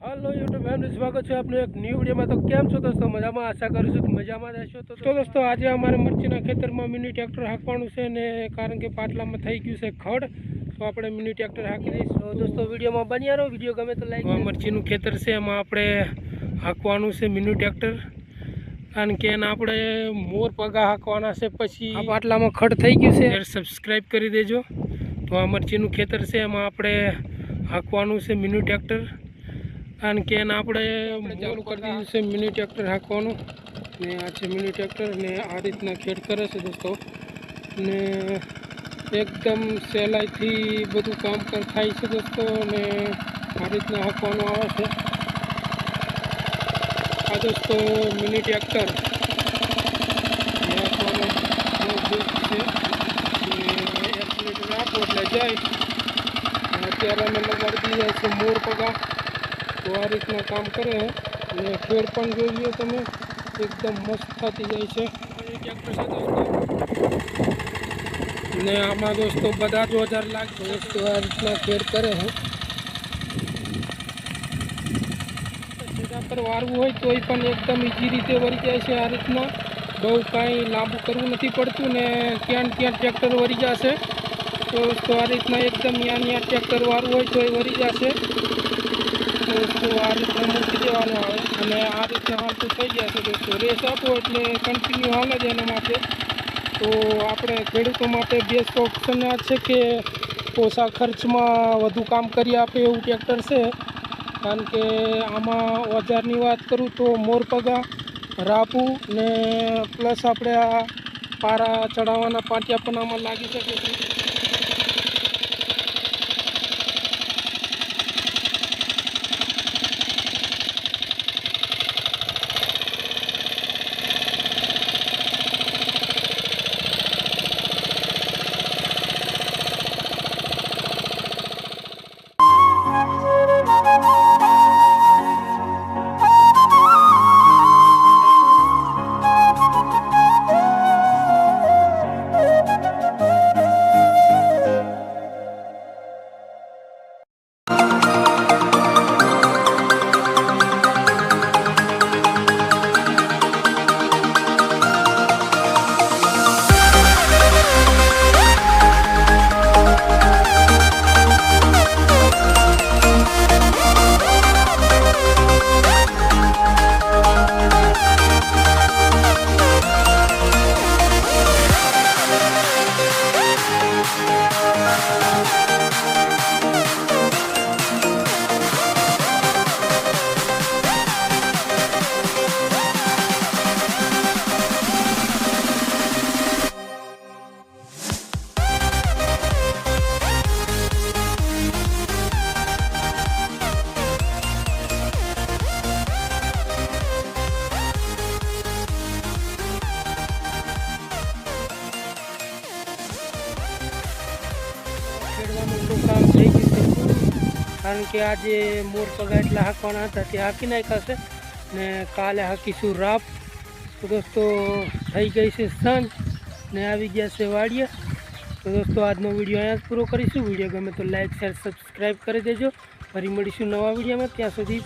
Hello YouTube family, स्वागत है आपने एक न्यू वीडियो में। तो केम छो दोस्तों? मजा में आशा करूँ છું કે મજામાં રહેશો। તો દોસ્તો આજે અમારે મરચીના ખેતરમાં મિની ટ્રેક્ટર હાંકવાનું છે ને, કારણ કે પાટલામાં થઈ ગયું છે ખડ, તો આપણે મિની ટ્રેક્ટર હાંકી દઈશું। તો દોસ્તો વિડીયોમાં બન્યા રહો, વિડીયો ગમે તો લાઈક। મરચીનું ખેતર છે, એમાં આપણે હાંકવાનું છે મિની ટ્રેક્ટર, કારણ કે એના આપણે મોર પગા હાંકવાના છે। પછી આ પાટલામાં ખડ થઈ ગયું છે, સબસ્ક્રાઈબ કરી દેજો। તો આ મરચીનું ખેતર છે, એમાં આપણે હાંકવાનું છે મિની ટ્રેક્ટર, કારણ કે એને આપણે ચાલુ કરી દીધું છે મિની ટ્રેક્ટર હાંકવાનું। ને આ છે મિની ટ્રેક્ટર ને આ રીતના ખેડ કરે છે દોસ્તો, ને એકદમ સહેલાઈથી બધું કામ થાય છે દોસ્તો। ને આ રીતના હાંકવાનું આવે છે આ દોસ્તો મિની ટ્રેક્ટર હાંકવાનું છે। ને 1 લીટર આપો એટલે જાય। અત્યારે અમે લગાડી દીધા છે મોર પગા, તો આ રીતના કામ કરે છે। અને ખેડ પણ જોઈએ તમે, એકદમ મસ્ત થતી જાય છે ટ્રેક્ટર છે દોસ્તો। ને આમાં દોસ્તો બધા જ ઓજાર લાગશે દોસ્તો, આ રીતના ખેડ કરે છે। પર વારવું હોય તો પણ એકદમ ઇઝી રીતે વળી જાય છે આ રીતના, બહુ કાંઈ લાંબુ કરવું નથી પડતું ને ત્યાં ટ્રેક્ટર વળી જશે। તો દોસ્તો આ રીતના એકદમ ત્યાં ટ્રેક્ટર વારવું હોય તો એ વળી જશે। તો આ રીતના મૂકી દેવાનું આવે અને આ રીતના હાલતું થઈ જશે દોસ્તો। રેસ આપો એટલે કન્ટિન્યુ હાલે જ એના માટે। તો આપણે ખેડૂતો માટે બેસ્ટ ઓપ્શન આ છે કે ઓછા ખર્ચમાં વધુ કામ કરી આપે એવું ટ્રેક્ટર છે। કારણ કે આમાં ઓજારની વાત કરું તો મોરપગા, રાપુ ને પ્લસ આપણે આ પારા ચડાવવાના પાટિયા પણ આમાં લાગી શકે છે। કામ થઈ ગયું છે, કારણ કે આજે મોર પગા એટલા હાંકવાના હતા તે હાંકી નાખ્યા છે ને કાલે હાંકીશું રાપ। તો દોસ્તો થઈ ગઈ છે સાંજ ને આવી ગયા છે વાડિયા। તો દોસ્તો આજનો વિડીયો અહીંયા જ પૂરો કરીશું। વિડીયો ગમે તો લાઈક, શેર, સબસ્ક્રાઈબ કરી દેજો। ફરી મળીશું નવા વિડીયોમાં, ત્યાં સુધી